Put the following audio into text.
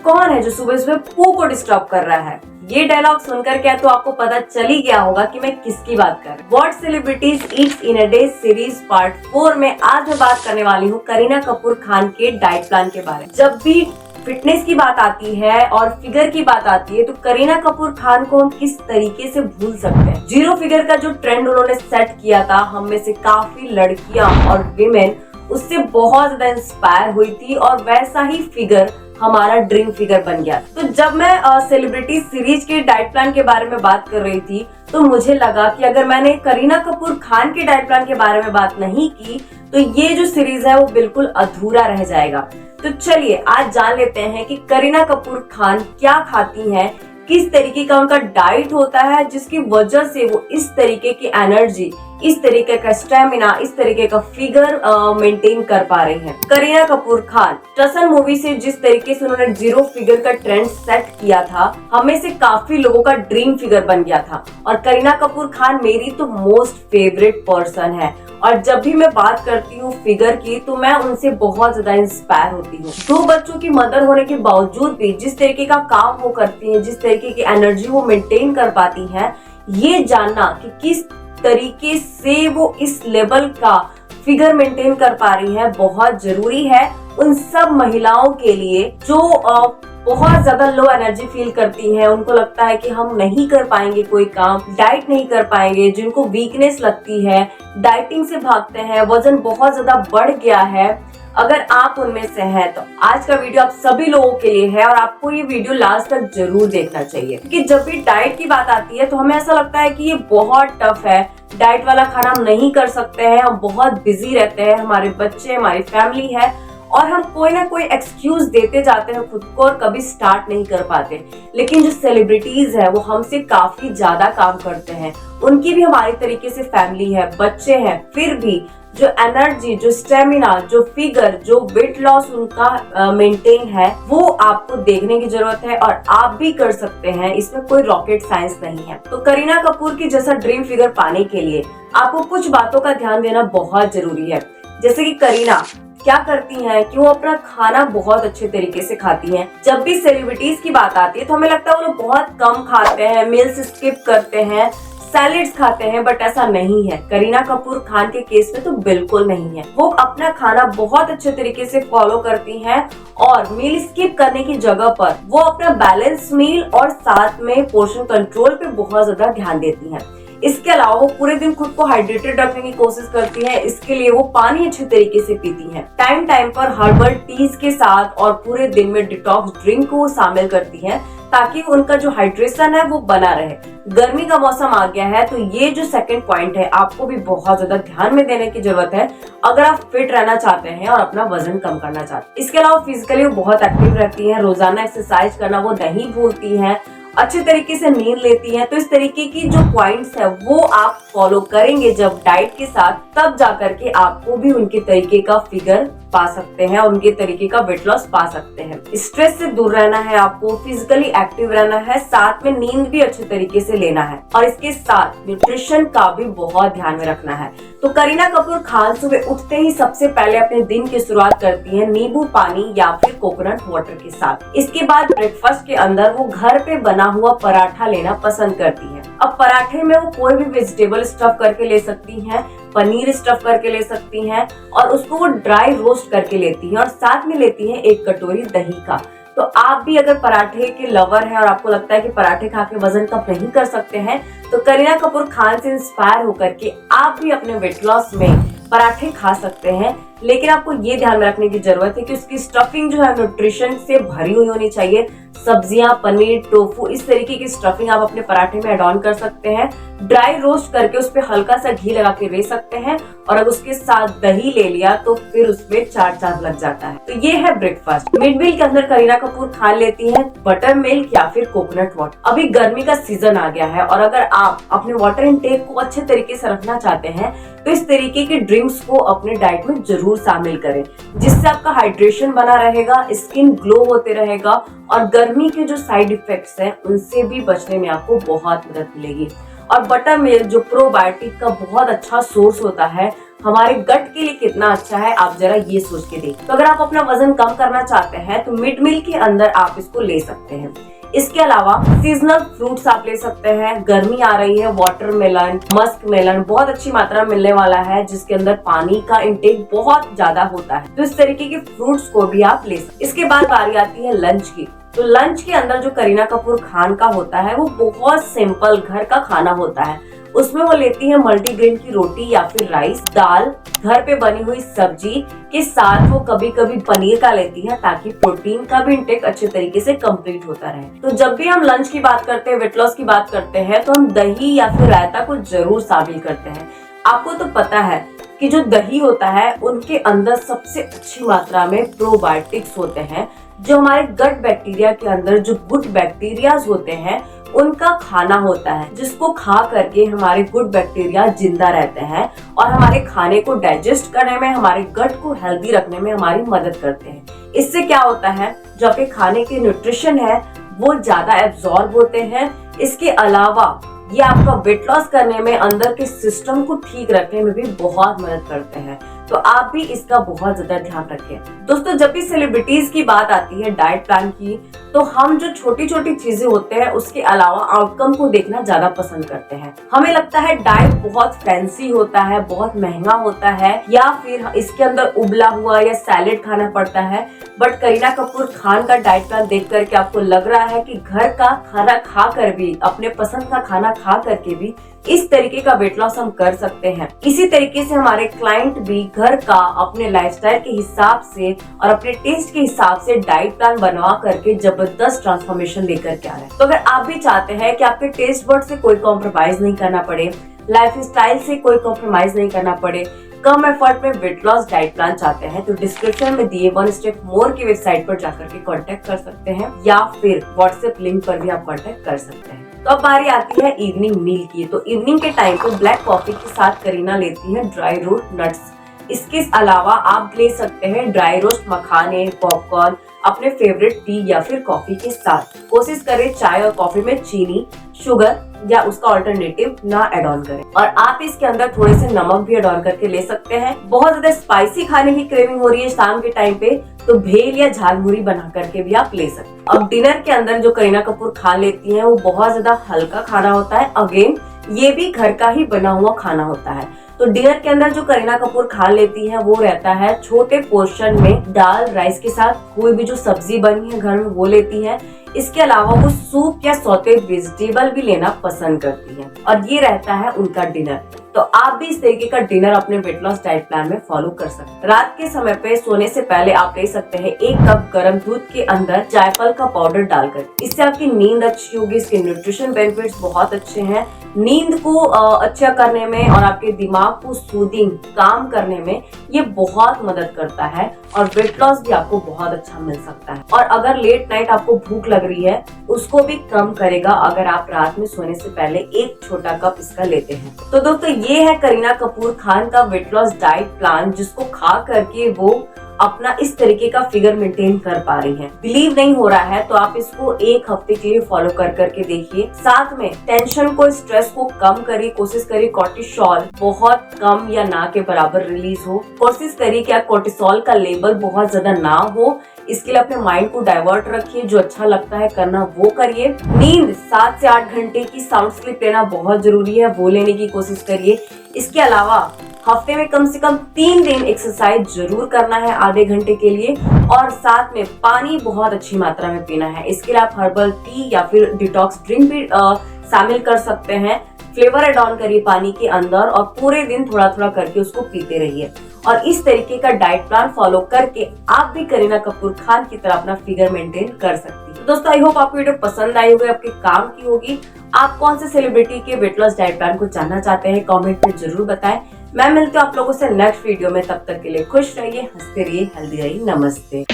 कौन है जो सुबह सुबह पू को डिस्टर्ब कर रहा है? ये डायलॉग सुनकर क्या तो आपको पता चल ही गया होगा कि मैं किसकी बात कर रही हूँ। What celebrities Yeats in a day series part 4 में आज मैं बात करने वाली हूँ करीना कपूर खान के डाइट प्लान के बारे में। जब भी फिटनेस की बात आती है और फिगर की बात आती है तो करीना कपूर खान को हम किस तरीके से भूल सकते हैं। जीरो फिगर का जो ट्रेंड उन्होंने सेट किया था, हम में से काफी लड़कियां और विमेन उससे बहुत ज्यादा इंस्पायर हुई थी और वैसा ही फिगर हमारा ड्रीम फिगर बन गया। तो जब मैं सेलिब्रिटी सीरीज के डाइट प्लान के बारे में बात कर रही थी तो मुझे लगा कि अगर मैंने करीना कपूर खान के डाइट प्लान के बारे में बात नहीं की तो ये जो सीरीज है वो बिल्कुल अधूरा रह जाएगा। तो चलिए आज जान लेते हैं कि करीना कपूर खान क्या खाती हैं, किस तरीके का उनका डाइट होता है जिसकी वजह से वो इस तरीके की एनर्जी, इस तरीके का स्टेमिना, इस तरीके का फिगर मेंटेन कर पा रही हैं। करीना कपूर खान टसन मूवी से जिस तरीके से उन्होंने जीरो फिगर का ट्रेंड सेट किया था, हमें से काफी लोगों का ड्रीम फिगर बन गया था और करीना कपूर खान मेरी तो मोस्ट फेवरेट पर्सन है। और जब भी मैं बात करती हूँ फिगर की तो मैं उनसे बहुत ज्यादा इंस्पायर होती हूँ। 2 बच्चों की मदर होने के बावजूद भी जिस तरीके का काम वो करती हैं, जिस तरीके की एनर्जी वो मेंटेन कर पाती हैं, ये जानना कि किस तरीके से वो इस लेवल का फिगर मेंटेन कर पा रही है बहुत जरूरी है उन सब महिलाओं के लिए जो बहुत ज्यादा लो एनर्जी फील करती हैं। उनको लगता है कि हम नहीं कर पाएंगे कोई काम, डाइट नहीं कर पाएंगे, जिनको वीकनेस लगती है, डाइटिंग से भागते हैं, वजन बहुत ज्यादा बढ़ गया है। अगर आप उनमें से हैं तो आज का वीडियो आप सभी लोगों के लिए है और आपको ये वीडियो लास्ट तक जरूर देखना चाहिए क्योंकि जब भी डाइट की बात आती है तो हमें ऐसा लगता है कि ये बहुत टफ है, डाइट वाला खाना हम नहीं कर सकते हैं, हम बहुत बिजी रहते हैं, हमारे बच्चे, हमारी फैमिली है और हम कोई ना कोई एक्सक्यूज देते जाते हैं खुद को और कभी स्टार्ट नहीं कर पाते। लेकिन जो सेलिब्रिटीज है वो हमसे काफी ज्यादा काम करते हैं, उनकी भी हमारी तरीके से फैमिली है, बच्चे हैं, फिर भी जो एनर्जी, जो स्टेमिना, जो फिगर, जो वेट लॉस उनका मेंटेन है वो आपको देखने की जरूरत है और आप भी कर सकते हैं। इसमें कोई रॉकेट साइंस नहीं है। तो करीना कपूर की जैसा ड्रीम फिगर पाने के लिए आपको कुछ बातों का ध्यान देना बहुत जरूरी है। जैसे कि करीना क्या करती हैं कि वो अपना खाना बहुत अच्छे तरीके से खाती हैं। जब भी सेलिब्रिटीज की बात आती है तो हमें लगता है वो लोग बहुत कम खाते हैं, मील्स स्किप करते हैं, सैलेड्स खाते हैं, बट ऐसा नहीं है। करीना कपूर खान के केस में तो बिल्कुल नहीं है। वो अपना खाना बहुत अच्छे तरीके से फॉलो करती हैं और मील स्किप करने की जगह पर वो अपना बैलेंस मील और साथ में पोर्शन कंट्रोल पे बहुत ज्यादा ध्यान देती हैं। इसके अलावा वो पूरे दिन खुद को हाइड्रेटेड रखने की कोशिश करती है। इसके लिए वो पानी अच्छे तरीके से पीती हैं, टाइम टाइम पर हर्बल टीज के साथ और पूरे दिन में डिटॉक्स ड्रिंक को शामिल करती हैं ताकि उनका जो हाइड्रेशन है वो बना रहे। गर्मी का मौसम आ गया है तो ये जो सेकंड पॉइंट है आपको भी बहुत ज्यादा ध्यान में देने की जरूरत है अगर आप फिट रहना चाहते हैं और अपना वजन कम करना चाहते हैं। इसके अलावा फिजिकली वो बहुत एक्टिव रहती हैं, रोजाना एक्सरसाइज करना वो नहीं भूलती हैं, अच्छे तरीके से नींद लेती हैं। तो इस तरीके की जो पॉइंट्स है वो आप फॉलो करेंगे जब डाइट के साथ, तब जाकर के आपको भी उनके तरीके का फिगर पा सकते हैं और उनके तरीके का वेट लॉस पा सकते हैं। स्ट्रेस से दूर रहना है आपको, फिजिकली एक्टिव रहना है, साथ में नींद भी अच्छे तरीके से लेना है और इसके साथ न्यूट्रिशन का भी बहुत ध्यान में रखना है। तो करीना कपूर खान सुबह उठते ही सबसे पहले अपने दिन की शुरुआत करती है नींबू पानी या फिर कोकोनट वाटर के साथ। इसके बाद ब्रेकफास्ट के अंदर वो घर पे बना हुआ पराठा लेना पसंद करती है। अब पराठे में वो कोई भी वेजिटेबल स्टफ करके ले सकती हैं, पनीर स्टफ करके ले सकती हैं और उसको वो ड्राई रोस्ट करके लेती हैं और साथ में लेती हैं 1 कटोरी दही का। तो आप भी अगर पराठे के लवर हैं और आपको लगता है कि पराठे खा के वजन कम नहीं कर सकते हैं तो करीना कपूर खान से इंस्पायर होकर के आप भी अपने वेट लॉस में पराठे खा सकते हैं। लेकिन आपको ये ध्यान में रखने की जरूरत है कि उसकी स्टफिंग जो है न्यूट्रिशन से भरी हुई होनी चाहिए। सब्जियां, पनीर, टोफू, इस तरीके की स्टफिंग आप अपने पराठे में ऐड ऑन कर सकते हैं। ड्राई रोस्ट करके उस पर हल्का सा घी लगा के ले सकते हैं और अगर उसके साथ दही ले लिया तो फिर उसमें 4 चांद लग जाता है। तो ये है ब्रेकफास्ट। मिड मील के अंदर करीना कपूर खान लेती है बटर मिल्क या फिर कोकोनट वाटर। अभी गर्मी का सीजन आ गया है और अगर आप अपने वाटर इनटेक को अच्छे तरीके से रखना चाहते हैं तो इस तरीके के ड्रिंक्स को अपने डाइट में जरूर शामिल करें, जिससे आपका हाइड्रेशन बना रहेगा, स्किन ग्लो होते रहेगा और गर्मी के जो साइड इफेक्ट्स हैं उनसे भी बचने में आपको बहुत मदद मिलेगी। और बटर मिल्क जो प्रोबायोटिक का बहुत अच्छा सोर्स होता है, हमारे गट के लिए कितना अच्छा है आप जरा ये सोच के देखिए। तो अगर आप अपना वजन कम करना चाहते हैं तो मिड मील के अंदर आप इसको ले सकते हैं। इसके अलावा सीजनल फ्रूट्स आप ले सकते हैं। गर्मी आ रही है, वाटरमेलन, मस्क मेलन बहुत अच्छी मात्रा में मिलने वाला है, जिसके अंदर पानी का इंटेक बहुत ज्यादा होता है, तो इस तरीके के फ्रूट्स को भी आप ले सकते हैं। इसके बाद बारी आती है लंच की। तो लंच के अंदर जो करीना कपूर खान का होता है वो बहुत सिंपल घर का खाना होता है। उसमें वो लेती है मल्टीग्रेन की रोटी या फिर राइस, दाल, घर पे बनी हुई सब्जी के साथ वो कभी कभी पनीर का लेती है, ताकि प्रोटीन का भी इंटेक अच्छे तरीके से कंप्लीट होता रहे। तो जब भी हम लंच की बात करते हैं, वेट लॉस की बात करते हैं, तो हम दही या फिर रायता को जरूर शामिल करते हैं। आपको तो पता है कि जो दही होता है उनके अंदर सबसे अच्छी मात्रा में प्रोबायोटिक्स होते हैं, जो हमारे गट बैक्टीरिया के अंदर जो गुड बैक्टीरियाज होते हैं उनका खाना होता है, जिसको खा करके हमारे गुड बैक्टीरिया जिंदा रहते हैं और हमारे खाने को डाइजेस्ट करने में, हमारे गट को हेल्दी रखने में हमारी मदद करते हैं। इससे क्या होता है, जो आपके खाने के न्यूट्रिशन है वो ज्यादा एब्जॉर्ब होते हैं। इसके अलावा ये आपका वेट लॉस करने में, अंदर के सिस्टम को ठीक रखने में भी बहुत मदद करते हैं। तो आप भी इसका बहुत ज्यादा ध्यान रखें। दोस्तों, जब भी सेलिब्रिटीज की बात आती है डाइट प्लान की, तो हम जो छोटी छोटी चीजें होते हैं उसके अलावा आउटकम को देखना ज्यादा पसंद करते हैं। हमें लगता है डाइट बहुत फैंसी होता है, बहुत महंगा होता है, या फिर इसके अंदर उबला हुआ या सैलेड खाना पड़ता है। बट करीना कपूर खान का डाइट प्लान देख करके आपको लग रहा है कि घर का खाना खा कर भी, अपने पसंद का खाना खा करके भी इस तरीके का वेट लॉस हम कर सकते हैं। इसी तरीके से हमारे क्लाइंट भी घर का अपने लाइफस्टाइल के हिसाब से और अपने टेस्ट के हिसाब से डाइट प्लान बनवा करके जबरदस्त ट्रांसफॉर्मेशन लेकर के आ रहे हैं। तो अगर आप भी चाहते हैं कि आपके टेस्ट बर्ड से कोई कॉम्प्रोमाइज नहीं करना पड़े, लाइफ स्टाइल से कोई कॉम्प्रोमाइज नहीं करना पड़े, कम एफर्ट में वेट लॉस डाइट प्लान चाहते हैं, तो डिस्क्रिप्शन में दिए वन स्टेप मोर की वेबसाइट पर जाकर के कांटेक्ट कर सकते हैं, या फिर व्हाट्सएप लिंक पर भी आप कांटेक्ट कर सकते हैं। तो अब बारी आती है इवनिंग मील की। तो इवनिंग के टाइम पे ब्लैक कॉफी के साथ करीना लेती है ड्राई रोस्ट नट्स। इसके अलावा आप ले सकते हैं ड्राई रोस्ट मखाने, पॉपकॉर्न, अपने फेवरेट टी या फिर कॉफी के साथ। कोशिश करें चाय और कॉफी में चीनी, शुगर या उसका अल्टरनेटिव ना ऐड ऑन करें, और आप इसके अंदर थोड़े से नमक भी ऐड ऑन करके ले सकते हैं। बहुत ज्यादा स्पाइसी खाने की क्रेविंग हो रही है शाम के टाइम पे, तो भेल या झालमुरी बना करके भी आप ले सकते हैं। अब डिनर के अंदर जो करीना कपूर खा लेती हैं वो बहुत ज्यादा हल्का खाना होता है। अगेन ये भी घर का ही बना हुआ खाना होता है। तो डिनर के अंदर जो करीना कपूर खा लेती हैं वो रहता है छोटे पोर्शन में दाल राइस के साथ, कोई भी जो सब्जी बनी है घर में वो लेती हैं। इसके अलावा वो सूप या सौते वेजिटेबल भी लेना पसंद करती हैं, और ये रहता है उनका डिनर। तो आप भी इस तरीके का डिनर अपने वेट लॉस डाइट प्लान में फॉलो कर सकते हैं। रात के समय पे सोने से पहले आप ले सकते हैं 1 कप गर्म दूध के अंदर जायफल का पाउडर डालकर। इससे आपकी नींद अच्छी होगी। इसके न्यूट्रिशन बेनिफिट्स बहुत अच्छे हैं। नींद को अच्छा करने में और आपके दिमाग को सूदिंग काम करने में ये बहुत मदद करता है, और वेट लॉस भी आपको बहुत अच्छा मिल सकता है। और अगर लेट नाइट आपको भूख लग रही है उसको भी कम करेगा अगर आप रात में सोने से पहले 1 छोटा कप इसका लेते हैं। तो दोस्तों, ये है करीना कपूर खान का वेट लॉस डाइट प्लान, जिसको खा करके वो अपना इस तरीके का फिगर मेंटेन कर पा रही हैं। बिलीव नहीं हो रहा है तो आप इसको 1 हफ्ते के लिए फॉलो कर करके देखिए। साथ में टेंशन को, स्ट्रेस को कम करिए। कोशिश करिए कॉर्टिसोल बहुत कम या ना के बराबर रिलीज हो। कोशिश करिए कि कॉर्टिसोल का लेवल बहुत ज्यादा ना हो। इसके लिए अपने माइंड को डाइवर्ट रखिए, जो अच्छा लगता है करना वो करिए। नींद 7 से 8 घंटे की साउंड स्लीप लेना बहुत जरूरी है, वो लेने की कोशिश करिए। इसके अलावा हफ्ते में कम से कम 3 दिन एक्सरसाइज जरूर करना है आधे घंटे के लिए, और साथ में पानी बहुत अच्छी मात्रा में पीना है। इसके लिए आप हर्बल टी या फिर डिटॉक्स ड्रिंक भी शामिल कर सकते हैं। फ्लेवर ऐड ऑन करिए पानी के अंदर और पूरे दिन थोड़ा थोड़ा करके उसको पीते रहिए। और इस तरीके का डाइट प्लान फॉलो करके आप भी करीना कपूर खान की तरह अपना फिगर मेंटेन कर सकती है। तो दोस्तों, आई होप आपको वीडियो पसंद आई होगी, आपके काम की होगी। आप कौन से सेलिब्रिटी के वेट लॉस डाइट प्लान को जानना चाहते हैं कमेंट में जरूर बताएं। मैं मिलती हूँ आप लोगों से नेक्स्ट वीडियो में। तब तक के लिए खुश रहिए, हंसते रहिए, हेल्दी रहिए। नमस्ते।